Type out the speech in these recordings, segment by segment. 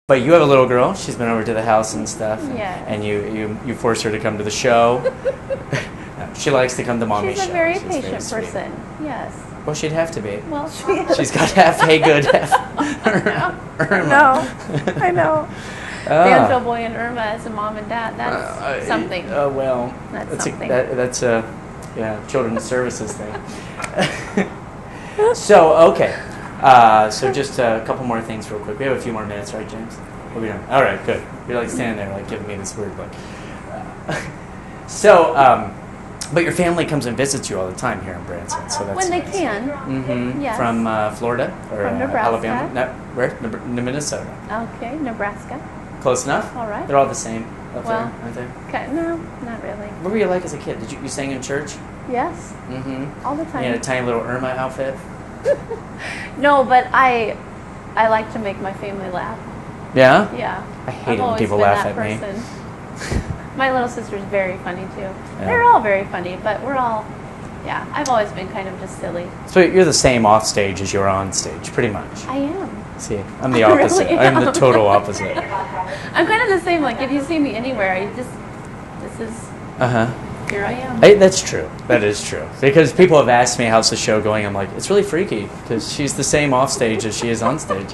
But you have a little girl. She's been over to the house and stuff. Yes. And you force her to come to the show. She likes to come to Mommy's show. She's a very patient person. Yes. Well, she'd have to be. Well, she is. She's got half hey good, half Irma. I know. Banjo Boy and Irma as a mom and dad. That's something. Well, that's something. That's a children's services thing. So, okay. So just a couple more things real quick. We have a few more minutes, right, James? Are we done? All right, good. You're like standing there, like giving me this weird look. But your family comes and visits you all the time here in Branson, so that's when they nice. can. Mm-hmm. Yes. From Florida or from Nebraska. Alabama? No, where? Minnesota. Okay, Nebraska. Close enough. All right. They're all the same up there, aren't they? Okay, no, not really. What were you like as a kid? Did you sang in church? Yes. Mm-hmm. All the time. You had a tiny little Irma outfit. No, but I like to make my family laugh. Yeah. Yeah. I hate it when people laugh at me. My little sister's very funny too. Yeah. They're all very funny, but we're all, I've always been kind of just silly. So you're the same off stage as you're on stage, pretty much. I am. See, I'm the opposite. Really I'm the total opposite. I'm kind of the same. Like if you see me anywhere, this is. Here I am. That's true. That is true. Because people have asked me, how's the show going? I'm like, it's really freaky because she's the same off stage as she is on stage.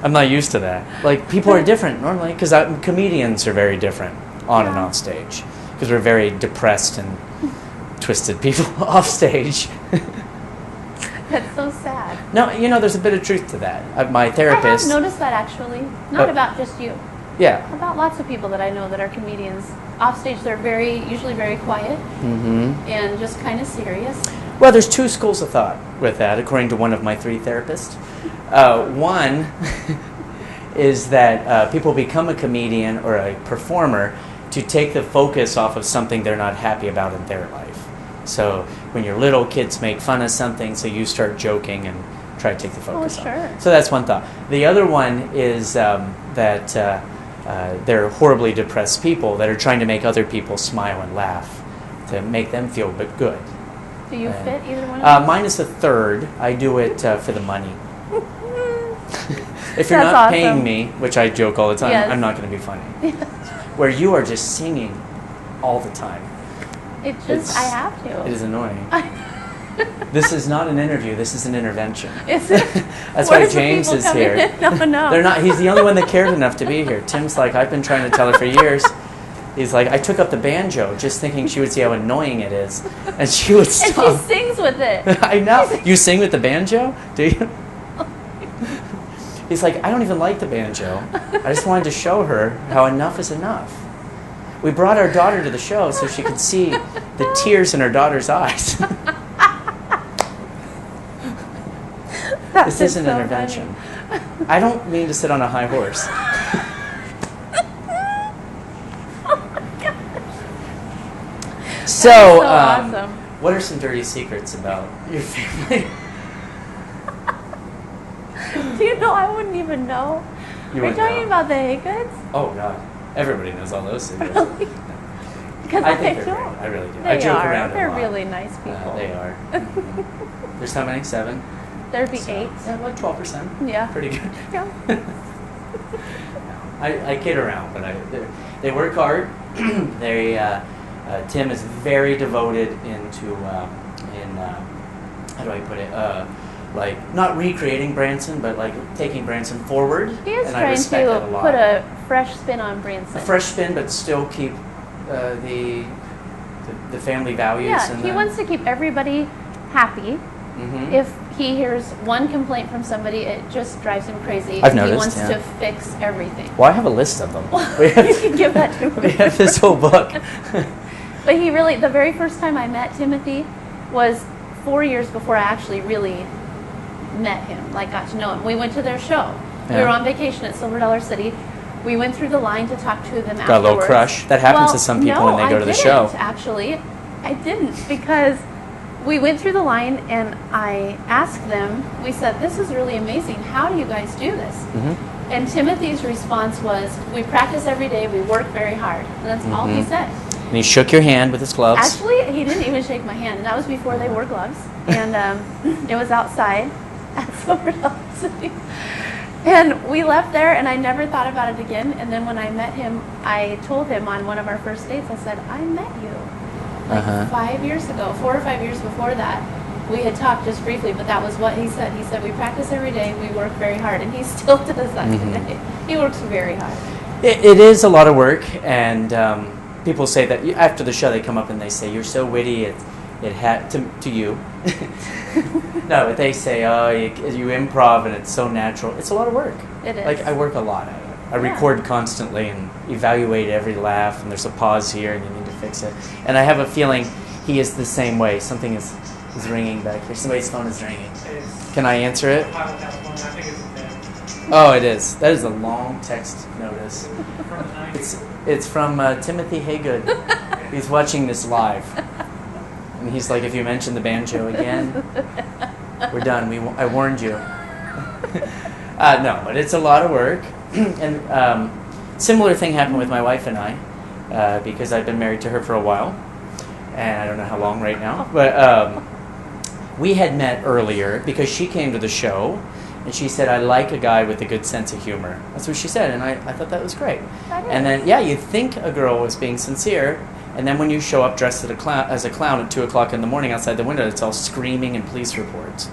I'm not used to that. Like, people are different normally because comedians are very different on and off stage because we're very depressed and twisted people off stage. That's so sad. No, there's a bit of truth to that. My therapist... I have noticed that actually. Not about just you. Yeah. About lots of people that I know that are comedians. Off stage, they're usually very quiet and just kind of serious. Well, there's two schools of thought with that, according to one of my 3 therapists. One is that people become a comedian or a performer to take the focus off of something they're not happy about in their life. So when you're little, kids make fun of something, so you start joking and try to take the focus off. So that's one thought. The other one is that they're horribly depressed people that are trying to make other people smile and laugh to make them feel good. Do you fit either one of those? Mine is the third. I do it for the money. If you're not paying me, which I joke all the time, I'm not going to be funny. Where you are just singing all the time. I have to. It is annoying. This is not an interview. This is an intervention. Is it? That's why James is here. No. They're not. He's the only one that cared enough to be here. Tim's like, I've been trying to tell her for years. He's like, I took up the banjo just thinking she would see how annoying it is, and she would stop. And she sings with it. I know. You sing with the banjo? Do you? He's like, I don't even like the banjo. I just wanted to show her how enough is enough. We brought our daughter to the show so she could see the tears in her daughter's eyes. This is an intervention. Funny. I don't mean to sit on a high horse. So awesome. What are some dirty secrets about your family? Do you know? I wouldn't even know. Are you talking about the Haygoods? Oh, God. Everybody knows all those secrets. Really? Because I think they're great. I really do. I joke around They're a lot. really nice people. They are. There's how many? 7? There'd be 8. Yeah, like 12%. Yeah. Pretty good. Yeah. I kid around, but they work hard. Tim is very devoted into how do I put it? Like not recreating Branson, but like taking Branson forward. He is and trying to put a fresh spin on Branson. A fresh spin, but still keep the family values. Yeah, he wants to keep everybody happy. Mm-hmm. If he hears one complaint from somebody, it just drives him crazy. I've noticed, he wants to fix everything. Well, I have a list of them. You can give that to me. We have this whole book. But he really, the very first time I met Timothy was 4 years before I actually really met him, like got to know him. We went to their show. Yeah. We were on vacation at Silver Dollar City. We went through the line to talk to them afterwards. Got a little crush. That happens to some people when they go to the show. Actually, I didn't, because we went through the line and I asked them, we said, this is really amazing. How do you guys do this? Mm-hmm. And Timothy's response was, we practice every day, we work very hard. And that's all he said. And he shook your hand with his gloves. Actually, he didn't even shake my hand. And that was before they wore gloves. And it was outside at Silver Dollar City. And we left there, and I never thought about it again. And then when I met him, I told him on one of our first dates, I said, I met you like 5 years ago, 4 or 5 years before that. We had talked just briefly, but that was what he said. He said, we practice every day, we work very hard. And he still does that today. He works very hard. It is a lot of work, and people say that after the show they come up and they say, you're so witty, it had to you. No, but they say, oh, you improv and it's so natural. It's a lot of work. It is. Like, I work a lot at it. I record constantly and evaluate every laugh, and there's a pause here and you need to fix it. And I have a feeling he is the same way. Something is ringing back here. Somebody's phone is ringing. Can I answer it? Oh, it is. That is a long text notice. It's from Timothy Haygood. He's watching this live. And he's like, if you mention the banjo again, we're done. I warned you. No, but it's a lot of work. And similar thing happened with my wife and I, because I've been married to her for a while. And I don't know how long right now. But we had met earlier because she came to the show. And she said, I like a guy with a good sense of humor. That's what she said. And I thought that was great. And then, you'd think a girl was being sincere. And then when you show up dressed as a clown at 2 o'clock in the morning outside the window, it's all screaming and police reports.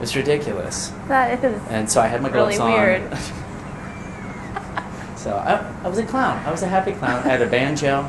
It's ridiculous. That is. And so I had my gloves really on. Weird. So I was a clown. I was a happy clown. I had a banjo.